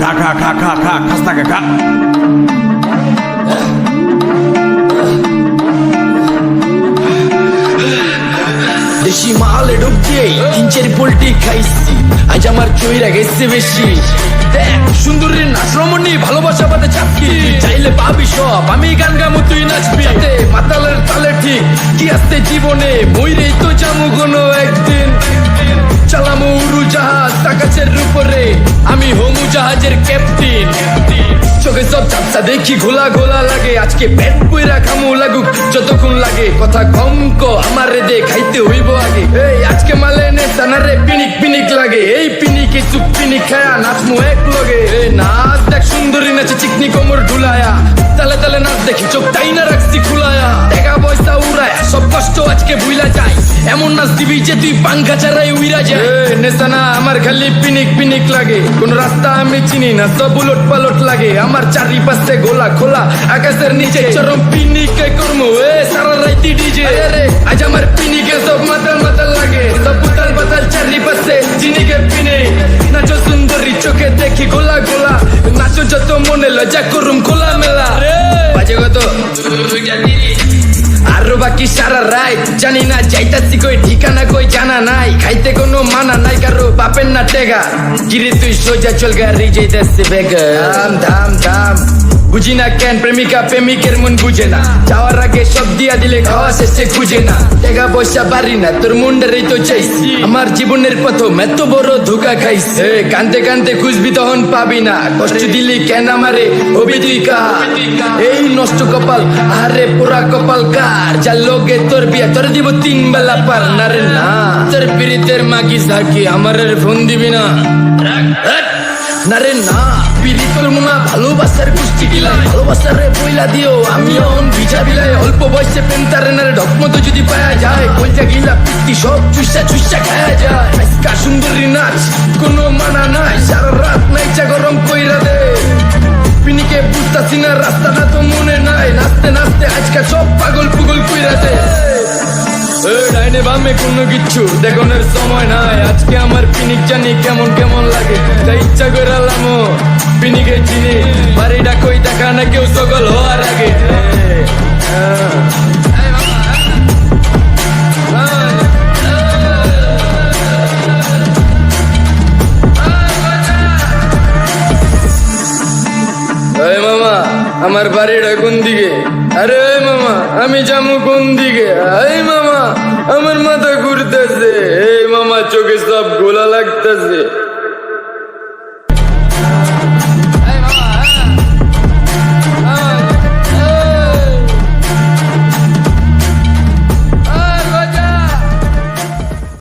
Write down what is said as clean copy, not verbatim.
খা খা খা খা খা খাস্তা খা। দেশি মালে ডুব দিয়ে 3-4 পোল্ট্রি খাইছি, আজ আমার চইরা গেছে বেশি। দেখ সুন্দরীর নাচ রমণী, ভালোবাসা বাদে চাপকি, চাইলে পাবি সব, আমি গান গামু তুই নাচবি। মাতালের তালে ঠিক কি আসতে জীবনে, মইরেই তো যামু কোনো একদিন। চালামু উড়োজাহাজ আকাশের উপরে, আমি হমু জাহাজের ক্যাপ্টেন। চোখে সব চাপসা দেখি ঘোলা ঘোলা লাগে, আজকে পেট পুইরা খামু লাগুক যতক্ষণ লাগে। কথা কম ক আমারে দে খাইতে হইব আগে। এই আজকে মালে নে সানারে পিনিক পিনিক লাগে, এই পিনিকে চুপ পিনিক খায়া নাচমু এক লগে। এই নাচ দেখ সুন্দরী নাচে চিকনি কোমর ঢুলায়া, তালে তালে নাচ দেখি চোখ তাই না রাখছি খুলায়া। টাকা পয়সা উড়ায় সব কষ্ট আজকে ভুইলা যায়, এমন নাচ দিবি যে তুই পাঙ্খা ছাড়াই উইরা যায়। নেশানা আমার খালি পিনিক পিনিক লাগে, কোন রাস্তা আমি চিনি না, সব উলট পালট লাগে। আমার চারিপাশে গোলা খোলা আকাশের নিচে, চরম পিনিকে করমু সারা রাইতি ডিজে। আজ আমার পিনিকে সব মাতাল মাতাল লাগে, সব উতাল পাতাল চারিপাশে চিনিকে পিনে। নাচো সুন্দরী চোখে দেখি গোলা গোলা, নাচো যত মনে লজ্জা করুম খোলা মেলা। বাজে কত আরো বাকি সারা রাত জানি না, যাইতাছি কই ঠিকানা কই জানা নাই। খাইতে কোনো মানা নাই কারো বাপের না টেগা, গিরে তুই সোজা চল গাড়ি যাইতাছে বেগা। ধাম ধাম ধাম বুঝি না কেন প্রেমিকা প্রেমিকের মন বুঝে না, যাওয়ার আগে সব দিয়া দিলে খাওয়া শেষে খুঁজে না। টাকা পয়সা বাড়ি না তোর মুন্ডারেই তো চাইছি, আমার জীবনের প্রথম এত বড় ধোকা খাইছে। কানতে কানতে খুঁজবি তখন পাবি না, কষ্ট দিলি কেন আমারে হবি তুই কার। এই নষ্ট কপাল আরে পোড়া কপাল কার, যার লোকে তোর বিয়া তোর দিব 3 বেলা পার। না রে না তোর পিরিতের মাগি ঝাঁকি আমার ফোন দিবি না। না রে না পিরি করবো না, ভালোবাসার কুষ্টি গিলাই, ভালোবাসারে বইলা দিও আমি অন ভিজা বিলাই। অল্প বয়সে প্রেম তারে না রে ঢকমতো যদি পায়া যায়, কলজা গিলা পিত্তি সব চুষা চুষা খায়া যায়। আজকা সুন্দরী নাচ কোনো মানা নাই, সারা রাত নাইচা গরম কইরা দে। পিনিকে বুঝতাছি না রাস্তাটা তো মনে নাই, নাচতে নাচতে আজকা সব পাগল পুগল কইরা দে। ডাইনে বামে কোনো কিচ্ছু দেখনের সময় নাই, আজকে আমার পিনিক জানি কেমন কেমন লাগে, তাই ইচ্ছা করে লামো পিনিকে চিনি। বাড়িটা কই দেখা না কেউ সকল হওয়ার আগে। মামা আমার বাড়িটা কোন দিকে? আরে মামা আমি যাবো কোন দিকে? এই মামা আমার মাথা ঘুরতেছে, এই মামা চোখে সব গোলা লাগতেছে।